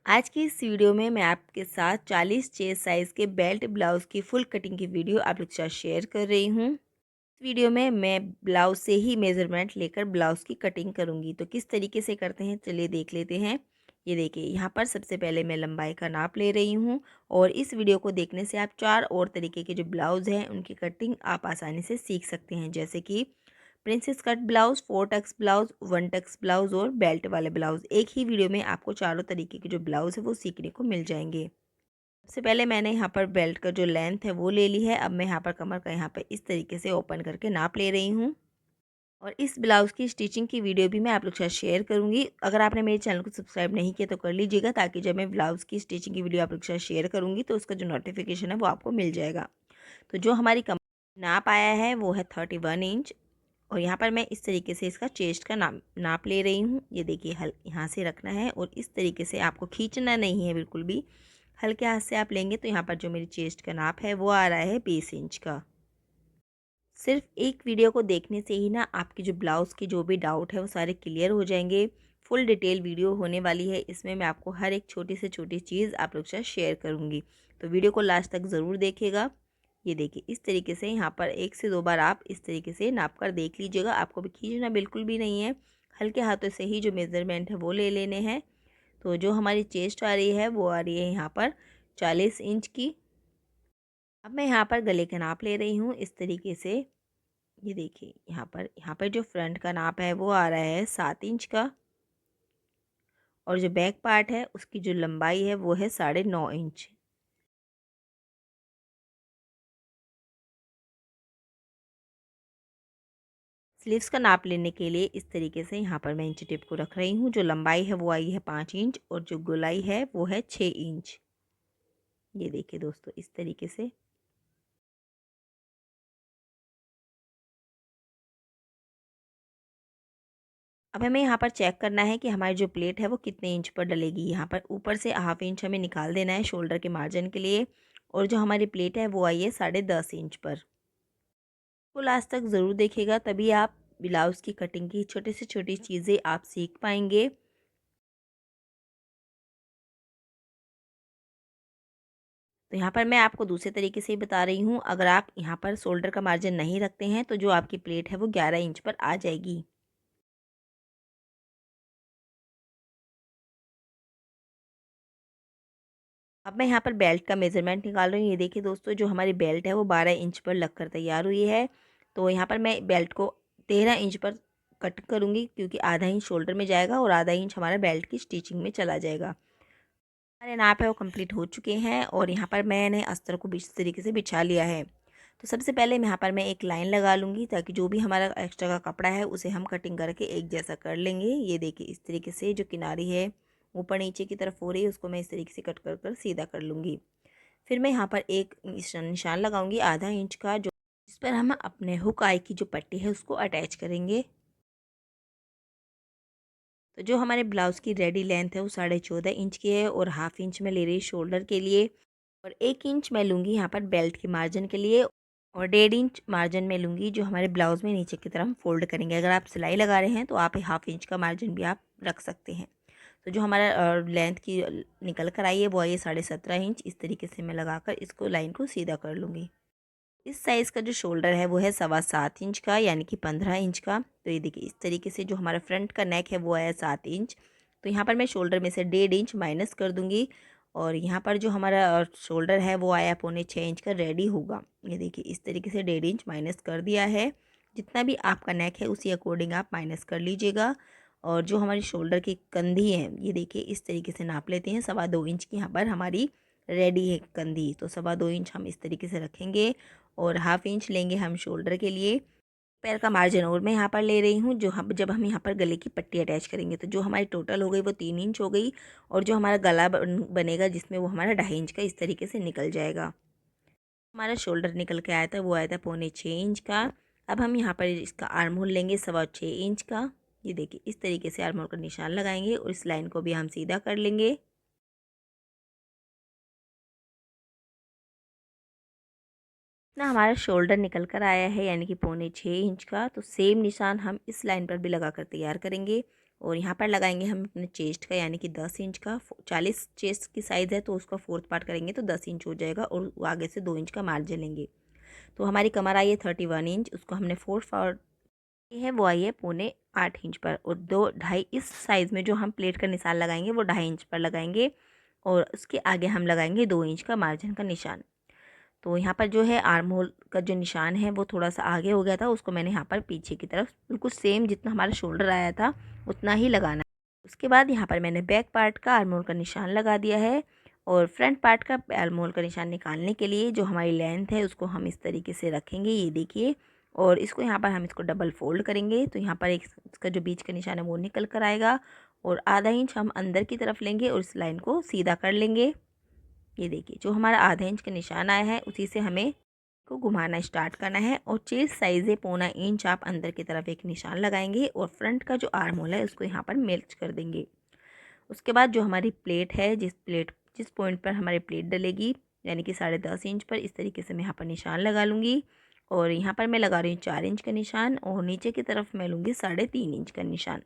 आज की इस वीडियो में मैं आपके साथ 40 चेस्ट साइज़ के बेल्ट ब्लाउज़ की फुल कटिंग की वीडियो आप लोग के साथ शेयर कर रही हूँ। इस वीडियो में मैं ब्लाउज़ से ही मेज़रमेंट लेकर ब्लाउज़ की कटिंग करूँगी। तो किस तरीके से करते हैं चलिए देख लेते हैं। ये देखिए यहाँ पर सबसे पहले मैं लंबाई का नाप ले रही हूँ और इस वीडियो को देखने से आप 4 और तरीके के जो ब्लाउज़ हैं उनकी कटिंग आप आसानी से सीख सकते हैं। जैसे कि princess cut blouse, 4 tucks blouse, 1 tucks blouse और बेल्ट वाले ब्लाउज़। एक ही वीडियो में आपको चारों तरीके के जो ब्लाउज़ है वो सीखने को मिल जाएंगे। सबसे पहले मैंने यहाँ पर बेल्ट का जो लेंथ है वो ले ली है। अब मैं यहाँ पर कमर का यहाँ पर इस तरीके से ओपन करके नाप ले रही हूँ और इस ब्लाउज़ की स्टिचिंग की वीडियो भी मैं आप लोग के साथ शेयर करूँगी। अगर आपने मेरे चैनल को सब्सक्राइब नहीं किया तो कर लीजिएगा, ताकि जब मैं ब्लाउज़ की स्टिचिंग की वीडियो आप लोग के साथ शेयर करूँगी तो उसका जो नोटिफिकेशन है वो आपको मिल जाएगा। तो जो हमारी कमर नाप आया है वो है 31 इंच और यहाँ पर मैं इस तरीके से इसका चेस्ट का नाप ले रही हूँ। ये देखिए यहाँ से रखना है और इस तरीके से आपको खींचना नहीं है बिल्कुल भी। हल्के हाथ से आप लेंगे तो यहाँ पर जो मेरी चेस्ट का नाप है वो आ रहा है 20 इंच का। सिर्फ एक वीडियो को देखने से ही ना आपकी जो ब्लाउज़ की जो भी डाउट है वो सारे क्लियर हो जाएंगे। फुल डिटेल वीडियो होने वाली है, इसमें मैं आपको हर एक छोटी से छोटी चीज़ आप लोग के साथ शेयर करूँगी। तो वीडियो को लास्ट तक ज़रूर देखिएगा। ये देखिए इस तरीके से यहाँ पर 1 से 2 बार आप इस तरीके से नाप कर देख लीजिएगा। आपको भी खींचना बिल्कुल भी नहीं है, हल्के हाथों से ही जो मेज़रमेंट है वो ले लेने हैं। तो जो हमारी चेस्ट आ रही है वो आ रही है यहाँ पर 40 इंच की। अब मैं यहाँ पर गले का नाप ले रही हूँ इस तरीके से। ये देखिए यहाँ पर जो फ्रंट का नाप है वो आ रहा है 7 इंच का और जो बैक पार्ट है उसकी जो लंबाई है वो है 9.5 इंच। स्लीव्स का नाप लेने के लिए इस तरीके से यहाँ पर मैं इंची टेप को रख रही हूँ। जो लंबाई है वो आई है 5 इंच और जो गोलाई है वो है 6 इंच। ये देखिए दोस्तों इस तरीके से। अब हमें यहाँ पर चेक करना है कि हमारी जो प्लेट है वो कितने इंच पर डलेगी। यहाँ पर ऊपर से हाफ इंच हमें निकाल देना है शोल्डर के मार्जिन के लिए और जो हमारी प्लेट है वो आई है 10.5 इंच पर। तो लास्ट तक ज़रूर देखिएगा, तभी आप ब्लाउज़ की कटिंग की छोटी से छोटी चीज़ें आप सीख पाएंगे। तो यहाँ पर मैं आपको दूसरे तरीके से ही बता रही हूँ। अगर आप यहाँ पर शोल्डर का मार्जिन नहीं रखते हैं तो जो आपकी प्लेट है वो 11 इंच पर आ जाएगी। अब मैं यहाँ पर बेल्ट का मेज़रमेंट निकाल रही हूँ। ये देखिए दोस्तों जो हमारी बेल्ट है वो 12 इंच पर लगकर तैयार हुई है। तो यहाँ पर मैं बेल्ट को 13 इंच पर कट करूँगी, क्योंकि आधा इंच शोल्डर में जाएगा और आधा इंच हमारा बेल्ट की स्टिचिंग में चला जाएगा। हमारे नाप है वो कंप्लीट हो चुके हैं और यहाँ पर मैंने अस्तर को इस तरीके से बिछा लिया है। तो सबसे पहले यहाँ पर मैं एक लाइन लगा लूँगी, ताकि जो भी हमारा एक्स्ट्रा का कपड़ा है उसे हम कटिंग करके एक जैसा कर लेंगे। ये देखिए इस तरीके से जो किनारी है ऊपर नीचे की तरफ हो रही है उसको मैं इस तरीके से कट कर कर सीधा कर लूँगी। फिर मैं यहाँ पर एक निशान लगाऊंगी आधा इंच का, जो जिस पर हम अपने हुक आई की जो पट्टी है उसको अटैच करेंगे। तो जो हमारे ब्लाउज़ की रेडी लेंथ है वो 14.5 इंच की है और हाफ इंच में ले रही शोल्डर के लिए और 1 इंच मैं लूँगी यहाँ पर बेल्ट के मार्जिन के लिए और 1.5 इंच मार्जिन में लूँगी जो हमारे ब्लाउज़ में नीचे की तरफ फोल्ड करेंगे। अगर आप सिलाई लगा रहे हैं तो आप हाफ इंच का मार्जिन भी आप रख सकते हैं। तो जो हमारा लेंथ की निकल कर आई है वो आई है 17.5 इंच। इस तरीके से मैं लगाकर इसको लाइन को सीधा कर लूँगी। इस साइज़ का जो शोल्डर है वो है 7.25 इंच का, यानी कि 15 इंच का। तो ये देखिए इस तरीके से जो हमारा फ्रंट का नेक है वो आया 7 इंच। तो यहाँ पर मैं शोल्डर में से 1.5 इंच माइनस कर दूँगी और यहाँ पर जो हमारा शोल्डर है वो आया 5.25 इंच का रेडी होगा। ये देखिए इस तरीके से 1.5 इंच माइनस कर दिया है। जितना भी आपका नेक है उसी अकॉर्डिंग आप माइनस कर लीजिएगा। और जो हमारी शोल्डर की कंधी है ये देखिए इस तरीके से नाप लेते हैं। 2.25 इंच की यहाँ पर हमारी रेडी है कंधी, तो 2.25 इंच हम इस तरीके से रखेंगे और हाफ इंच लेंगे हम शोल्डर के लिए। पैर का मार्जिन और मैं यहाँ पर ले रही हूँ, जो हम जब हम यहाँ पर गले की पट्टी अटैच करेंगे तो जो हमारी टोटल हो गई वो 3 इंच हो गई और जो हमारा गला बनेगा जिसमें वो हमारा 2.5 इंच का इस तरीके से निकल जाएगा। हमारा शोल्डर निकल के आया था वो आया था 6.25 इंच का। अब हम यहाँ पर इसका आर्म होल लेंगे 6.25 इंच का। ये देखिए इस तरीके से आर्म होल का निशान लगाएंगे और इस लाइन को भी हम सीधा कर लेंगे। ना हमारा शोल्डर निकल कर आया है यानी कि 6.25 इंच का, तो सेम निशान हम इस लाइन पर भी लगा कर तैयार करेंगे और यहाँ पर लगाएंगे हम अपने चेस्ट का, यानी कि 10 इंच का। 40 चेस्ट की साइज़ है तो उसका 4th पार्ट करेंगे तो 10 इंच हो जाएगा, और आगे से 2 इंच का मार्जिन लेंगे। तो हमारी कमर आई है 31 इंच, उसको हमने 4 पार्ट है वो आई है 7.25 इंच पर, और 2.5 इस साइज़ में जो हम प्लेट का निशान लगाएंगे वो 2.5 इंच पर लगाएंगे, और उसके आगे हम लगाएंगे 2 इंच का मार्जिन का निशान। तो यहाँ पर जो है आर्म होल का जो निशान है वो थोड़ा सा आगे हो गया था, उसको मैंने यहाँ पर पीछे की तरफ बिल्कुल सेम जितना हमारा शोल्डर आया था उतना ही लगाना है। उसके बाद यहाँ पर मैंने बैक पार्ट का आर्म होल का निशान लगा दिया है, और फ्रंट पार्ट का आर्म होल का निशान निकालने के लिए जो हमारी लेंथ है उसको हम इस तरीके से रखेंगे, ये देखिए। और इसको यहाँ पर हम इसको डबल फोल्ड करेंगे, तो यहाँ पर एक इसका जो बीच का निशान है वो निकल कर आएगा, और आधा इंच हम अंदर की तरफ लेंगे और इस लाइन को सीधा कर लेंगे। ये देखिए जो हमारा आधा इंच का निशान आया है उसी से हमें को घुमाना स्टार्ट करना है, और चेस्ट साइज़ है 1.25 इंच आप अंदर की तरफ एक निशान लगाएंगे, और फ्रंट का जो आर्म होल है उसको यहाँ पर मैच कर देंगे। उसके बाद जो हमारी प्लेट है, जिस पॉइंट पर हमारी प्लेट डलेगी, यानी कि 10.5 इंच पर, इस तरीके से मैं यहाँ पर निशान लगा लूँगी। और यहाँ पर मैं लगा रही हूँ 4 इंच का निशान, और नीचे की तरफ मैं लूँगी 3.5 इंच का निशान।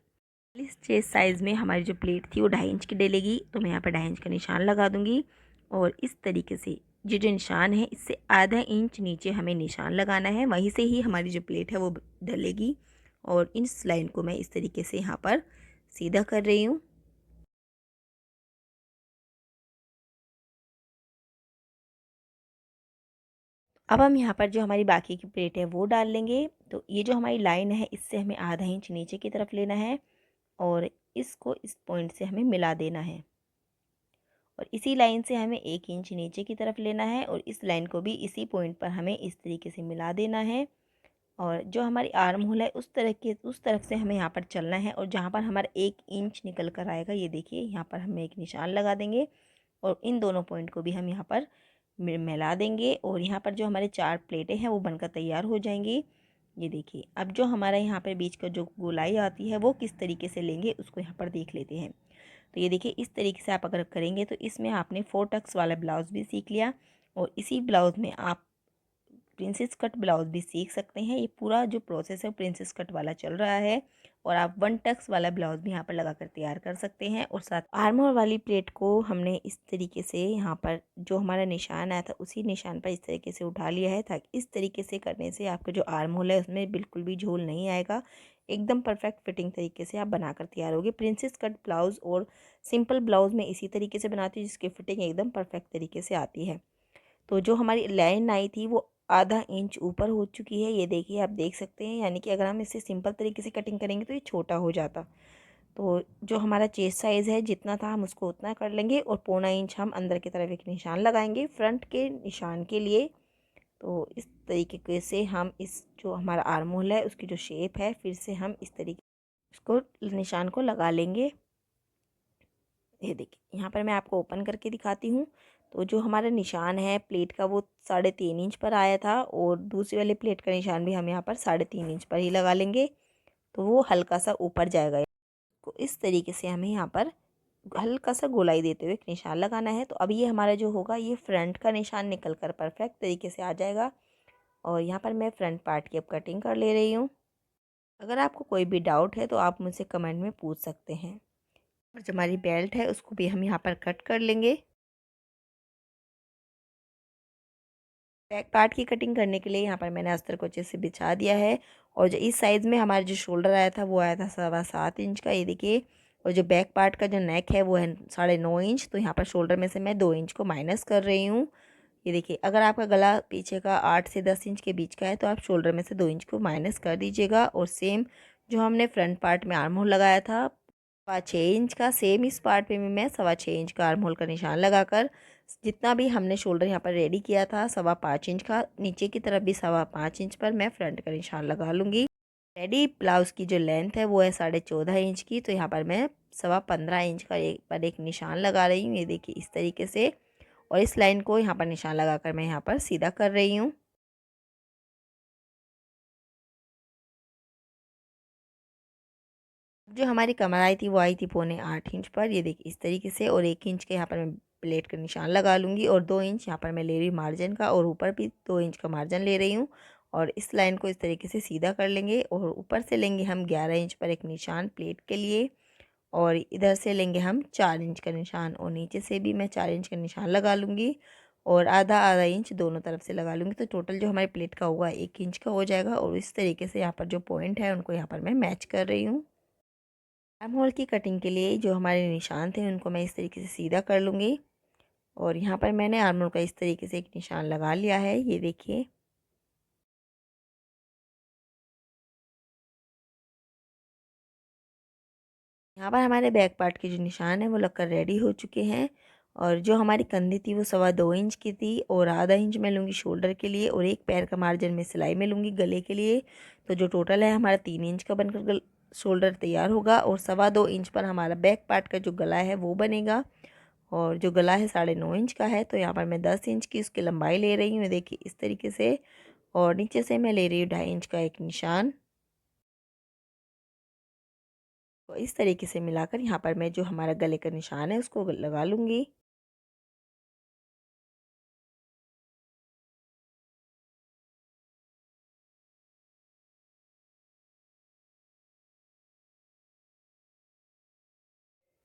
इस चेस्ट साइज़ में हमारी जो प्लेट थी वो 2.5 इंच की डलेगी, तो मैं यहाँ पर 2.5 इंच का निशान लगा दूँगी। और इस तरीके से ये जो निशान है इससे आधा इंच नीचे हमें निशान लगाना है, वहीं से ही हमारी जो प्लेट है वो डलेगी। और इस लाइन को मैं इस तरीके से यहाँ पर सीधा कर रही हूँ। अब हम यहाँ पर जो हमारी बाकी की प्लेट है वो डाल लेंगे। तो ये जो हमारी लाइन है इससे हमें आधा इंच नीचे की तरफ लेना है, और इसको इस पॉइंट से हमें मिला देना है, और इसी लाइन से हमें 1 इंच नीचे की तरफ लेना है, और इस लाइन को भी इसी पॉइंट पर हमें इस तरीके से मिला देना है। और जो हमारी आर्म होल है उस तरफ से हमें यहाँ पर चलना है, और जहाँ पर हमारा 1 इंच निकल कर आएगा, ये देखिए यहाँ पर हम एक निशान लगा देंगे, और इन दोनों पॉइंट को भी हम यहाँ पर मिला देंगे, और यहाँ पर जो हमारे 4 प्लेटें हैं वो बनकर तैयार हो जाएंगी। ये देखिए अब जो हमारा यहाँ पर बीच का जो गोलाई आती है वो किस तरीके से लेंगे उसको यहाँ पर देख लेते हैं। तो ये देखिए इस तरीके से आप अगर करेंगे तो इसमें आपने 4 टक्स वाला ब्लाउज़ भी सीख लिया, और इसी ब्लाउज़ में आप प्रिंसेस कट ब्लाउज़ भी सीख सकते हैं। ये पूरा जो प्रोसेस है प्रिंसेस कट वाला चल रहा है, और आप 1 टक्स वाला ब्लाउज़ भी यहाँ पर लगा कर तैयार कर सकते हैं। और साथ आर्म होल वाली प्लेट को हमने इस तरीके से यहाँ पर जो हमारा निशान आया था उसी निशान पर इस तरीके से उठा लिया है, ताकि इस तरीके से करने से आपका जो आर्म होल है उसमें बिल्कुल भी झोल नहीं आएगा। एकदम परफेक्ट फिटिंग तरीके से आप बनाकर तैयार होगे। प्रिंसेस कट ब्लाउज़ और सिंपल ब्लाउज़ में इसी तरीके से बनाती हूँ जिसकी फिटिंग एकदम परफेक्ट तरीके से आती है। तो जो हमारी लाइन आई थी वो आधा इंच ऊपर हो चुकी है, ये देखिए आप देख सकते हैं। यानी कि अगर हम इसे सिंपल तरीके से कटिंग करेंगे तो ये छोटा हो जाता। तो जो हमारा चेस्ट साइज़ है जितना था हम उसको उतना कर लेंगे, और 1.25 इंच हम अंदर की तरफ एक निशान लगाएंगे फ्रंट के निशान के लिए। तो इस तरीके से हम इस जो हमारा आर्म होल है उसकी जो शेप है फिर से हम इस तरीके उसको निशान को लगा लेंगे। ये देखिए यहाँ पर मैं आपको ओपन करके दिखाती हूँ। तो जो हमारा निशान है प्लेट का वो 3.5 इंच पर आया था, और दूसरी वाली प्लेट का निशान भी हम यहाँ पर 3.5 इंच पर ही लगा लेंगे, तो वो हल्का सा ऊपर जाएगा। तो इस तरीके से हमें यहाँ पर हल्का सा गोलाई देते हुए एक निशान लगाना है। तो अब ये हमारा जो होगा ये फ्रंट का निशान निकल कर परफेक्ट तरीके से आ जाएगा। और यहाँ पर मैं फ्रंट पार्ट की अब कटिंग कर ले रही हूँ। अगर आपको कोई भी डाउट है तो आप मुझसे कमेंट में पूछ सकते हैं। और जो हमारी बेल्ट है उसको भी हम यहाँ पर कट कर लेंगे। बैक पार्ट की कटिंग करने के लिए यहाँ पर मैंने अस्तर को अच्छे से बिछा दिया है, और जो इस साइज़ में हमारा जो शोल्डर आया था वो आया था 7.25 इंच का, ये देखिए। और जो बैक पार्ट का जो नेक है वो है 9.5 इंच, तो यहाँ पर शोल्डर में से मैं 2 इंच को माइनस कर रही हूँ। ये देखिए अगर आपका गला पीछे का 8 से 10 इंच के बीच का है तो आप शोल्डर में से 2 इंच को माइनस कर दीजिएगा। और सेम जो हमने फ्रंट पार्ट में आर्म होल लगाया था 6.5 इंच का, सेम इस पार्ट में भी मैं 6.25 इंच का आर्म होल का निशान लगाकर जितना भी हमने शोल्डर यहाँ पर रेडी किया था 5.25 इंच का, नीचे की तरफ भी 5.25 इंच पर मैं फ्रंट का निशान लगा लूँगी। रेडी ब्लाउज़ की जो लेंथ है वो है 14.5 इंच की, तो यहाँ पर मैं 15.25 इंच का एक निशान लगा रही हूँ, ये देखिए इस तरीके से। और इस लाइन को यहाँ पर निशान लगाकर मैं यहाँ पर सीधा कर रही हूँ। जो हमारी कमर आई थी वो आई थी 7.25 इंच पर, ये देखिए इस तरीके से। और 1 इंच के यहाँ पर मैं प्लेट का निशान लगा लूँगी, और 2 इंच यहाँ पर मैं ले रही हूँ मार्जिन का, और ऊपर भी 2 इंच का मार्जिन ले रही हूँ। और इस लाइन को इस तरीके से सीधा कर लेंगे, और ऊपर से लेंगे हम 11 इंच पर एक निशान प्लेट के लिए। और इधर से लेंगे हम 4 इंच का निशान और नीचे से भी मैं 4 इंच का निशान लगा लूँगी और आधा आधा इंच दोनों तरफ से लगा लूँगी। तो टोटल जो हमारी प्लेट का होगा 1 इंच का हो जाएगा। और इस तरीके से यहाँ पर जो पॉइंट है उनको यहाँ पर मैं मैच कर रही हूँ। आर्म होल की कटिंग के लिए जो हमारे निशान थे उनको मैं इस तरीके से सीधा कर लूँगी। और यहाँ पर मैंने आर्म होल का इस तरीके से एक निशान लगा लिया है, ये देखिए। यहाँ पर हमारे बैक पार्ट के जो निशान है वो लगकर रेडी हो चुके हैं। और जो हमारी कंधी थी वो 2.25 इंच की थी और आधा इंच मैं लूँगी शोल्डर के लिए और एक पैर का मार्जिन में सिलाई में लूँगी गले के लिए। तो जो टोटल है हमारा 3 इंच का बनकर शोल्डर तैयार होगा और 2.25 इंच पर हमारा बैक पार्ट का जो गला है वो बनेगा। और जो गला है 9.5 इंच का है, तो यहाँ पर मैं 10 इंच की उसकी लंबाई ले रही हूँ, देखिए इस तरीके से। और नीचे से मैं ले रही हूँ 2.5 इंच का एक निशान। तो इस तरीके से मिलाकर यहाँ पर मैं जो हमारा गले का निशान है उसको लगा लूँगी।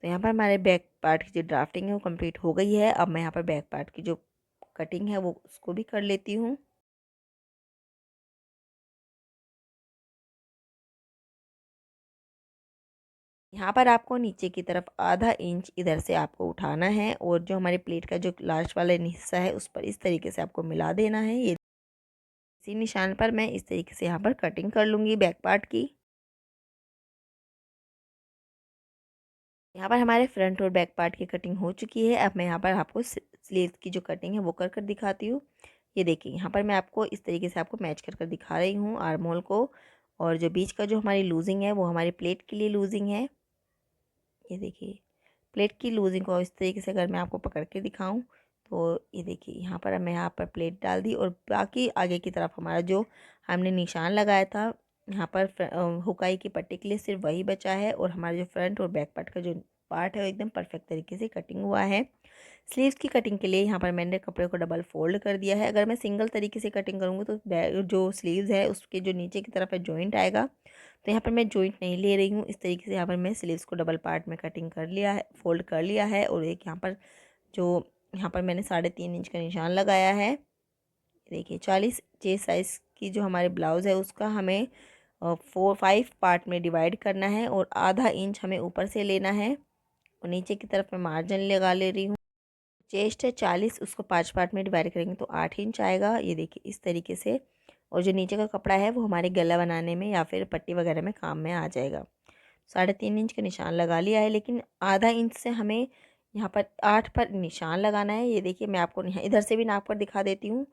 तो यहाँ पर हमारे बैक पार्ट की जो ड्राफ्टिंग है वो कंप्लीट हो गई है। अब मैं यहाँ पर बैक पार्ट की जो कटिंग है वो उसको भी कर लेती हूँ। यहाँ पर आपको नीचे की तरफ आधा इंच इधर से आपको उठाना है और जो हमारी प्लेट का जो लास्ट वाला हिस्सा है उस पर इस तरीके से आपको मिला देना है। ये इसी निशान पर मैं इस तरीके से यहाँ पर कटिंग कर लूँगी बैक पार्ट की। यहाँ पर हमारे फ्रंट और बैक पार्ट की कटिंग हो चुकी है। अब मैं यहाँ पर आपको स्लीव की जो कटिंग है वो कर कर दिखाती हूँ। ये देखिए यहाँ पर मैं आपको इस तरीके से आपको मैच कर कर दिखा रही हूँ आर्म होल को। और जो बीच का जो हमारी लूजिंग है वो हमारी प्लेट के लिए लूजिंग है। ये देखिए प्लेट की लूजिंग को इस तरीके से अगर मैं आपको पकड़ के दिखाऊं तो ये देखिए यहाँ पर मैं यहाँ पर प्लेट डाल दी और बाकी आगे की तरफ हमारा जो हमने निशान लगाया था यहाँ पर हुकाई की पट्टी के लिए सिर्फ वही बचा है। और हमारा जो फ्रंट और बैक पार्ट का जो पार्ट है वो एकदम परफेक्ट तरीके से कटिंग हुआ है। स्लीव्स की कटिंग के लिए यहाँ पर मैंने कपड़े को डबल फोल्ड कर दिया है। अगर मैं सिंगल तरीके से कटिंग करूँगी तो जो स्लीव्स है उसके जो नीचे की तरफ है जॉइंट आएगा। तो यहाँ पर मैं जॉइंट नहीं ले रही हूँ। इस तरीके से यहाँ पर मैं स्लीव्स को डबल पार्ट में कटिंग कर लिया है, फोल्ड कर लिया है। और एक यहाँ पर जो यहाँ पर मैंने 3.5 इंच का निशान लगाया है। देखिए 40 चेस्ट साइज़ की जो हमारे ब्लाउज़ है उसका हमें 5 पार्ट में डिवाइड करना है और आधा इंच हमें ऊपर से लेना है। और नीचे की तरफ मैं मार्जिन लगा ले रही हूँ। चेस्ट है 40, उसको 5 पार्ट में डिवाइड करेंगे तो 8 इंच आएगा। ये देखिए इस तरीके से। और जो नीचे का कपड़ा है वो हमारे गला बनाने में या फिर पट्टी वगैरह में काम में आ जाएगा। 3.5 इंच का निशान लगा लिया है, लेकिन आधा इंच से हमें यहाँ पर 8 पर निशान लगाना है। ये देखिए मैं आपको यहाँ इधर से भी नाप कर दिखा देती हूँ।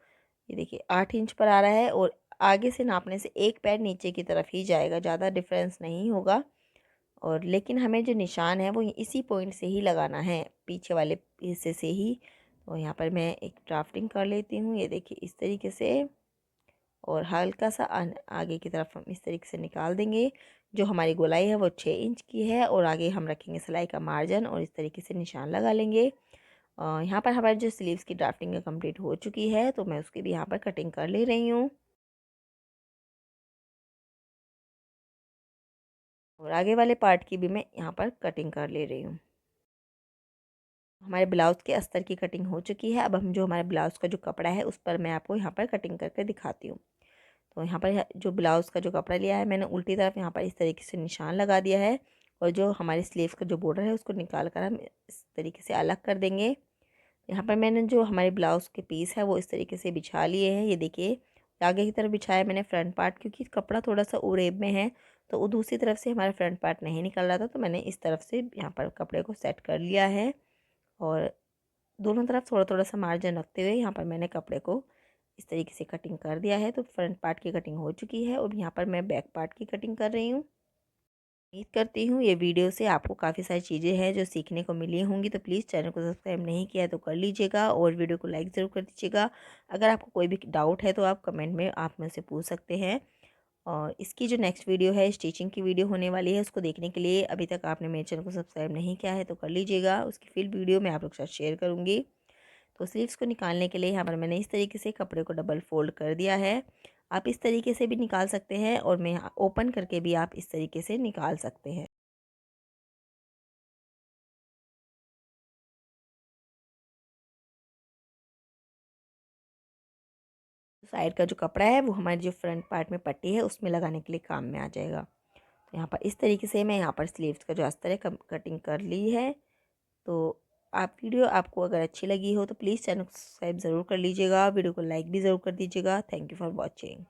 ये देखिए 8 इंच पर आ रहा है और आगे से नापने से एक पैर नीचे की तरफ ही जाएगा, ज़्यादा डिफरेंस नहीं होगा। और लेकिन हमें जो निशान है वो इसी पॉइंट से ही लगाना है, पीछे वाले हिस्से से ही। तो यहाँ पर मैं एक ड्राफ्टिंग कर लेती हूँ, ये देखिए इस तरीके से। और हल्का सा आगे की तरफ हम इस तरीके से निकाल देंगे। जो हमारी गोलाई है वो 6 इंच की है और आगे हम रखेंगे सिलाई का मार्जिन और इस तरीके से निशान लगा लेंगे। यहाँ पर हमारी जो स्लीव्स की ड्राफ्टिंग है कंप्लीट हो चुकी है, तो मैं उसकी भी यहाँ पर कटिंग कर ले रही हूँ। और आगे वाले पार्ट की भी मैं यहाँ पर कटिंग कर ले रही हूँ। हमारे ब्लाउज़ के अस्तर की कटिंग हो चुकी है। अब हम जो हमारे ब्लाउज़ का जो कपड़ा है उस पर मैं आपको यहाँ पर कटिंग करके दिखाती हूँ। तो यहाँ पर जो ब्लाउज़ का जो कपड़ा लिया है मैंने उल्टी तरफ यहाँ पर इस तरीके से निशान लगा दिया है। और जो हमारी स्लीव्स का जो बॉर्डर है उसको निकाल कर हम इस तरीके से अलग कर देंगे। यहाँ पर मैंने जो हमारे ब्लाउज़ के पीस है वो इस तरीके से बिछा लिए हैं। ये देखिए आगे की तरफ बिछाया मैंने फ्रंट पार्ट, क्योंकि कपड़ा थोड़ा सा उरेब में है तो वो दूसरी तरफ से हमारा फ्रंट पार्ट नहीं निकल रहा था, तो मैंने इस तरफ से यहाँ पर कपड़े को सेट कर लिया है। और दोनों तरफ थोड़ा थोड़ा सा मार्जिन रखते हुए यहाँ पर मैंने कपड़े को इस तरीके से कटिंग कर दिया है। तो फ्रंट पार्ट की कटिंग हो चुकी है और यहाँ पर मैं बैक पार्ट की कटिंग कर रही हूँ। उम्मीद करती हूँ ये वीडियो से आपको काफ़ी सारी चीज़ें हैं जो सीखने को मिली होंगी। तो प्लीज़ चैनल को सब्सक्राइब नहीं किया है तो कर लीजिएगा और वीडियो को लाइक ज़रूर कर दीजिएगा। अगर आपको कोई भी डाउट है तो आप कमेंट में आप मुझसे पूछ सकते हैं। और इसकी जो नेक्स्ट वीडियो है स्टिचिंग की वीडियो होने वाली है, उसको देखने के लिए अभी तक आपने मेरे चैनल को सब्सक्राइब नहीं किया है तो कर लीजिएगा। उसकी फिर वीडियो मैं आप लोग के साथ शेयर करूँगी। तो स्लीव्स को निकालने के लिए यहाँ पर मैंने इस तरीके से कपड़े को डबल फोल्ड कर दिया है। आप इस तरीके से भी निकाल सकते हैं और मैं ओपन करके भी आप इस तरीके से निकाल सकते हैं। साइड का जो कपड़ा है वो हमारे जो फ्रंट पार्ट में पट्टी है उसमें लगाने के लिए काम में आ जाएगा। तो यहाँ पर इस तरीके से मैं यहाँ पर स्लीव्स का जो अस्तर है कटिंग कर ली है। तो आप वीडियो आपको अगर अच्छी लगी हो तो प्लीज़ चैनल को सब्सक्राइब ज़रूर कर लीजिएगा, वीडियो को लाइक भी ज़रूर कर दीजिएगा। Thank you for watching.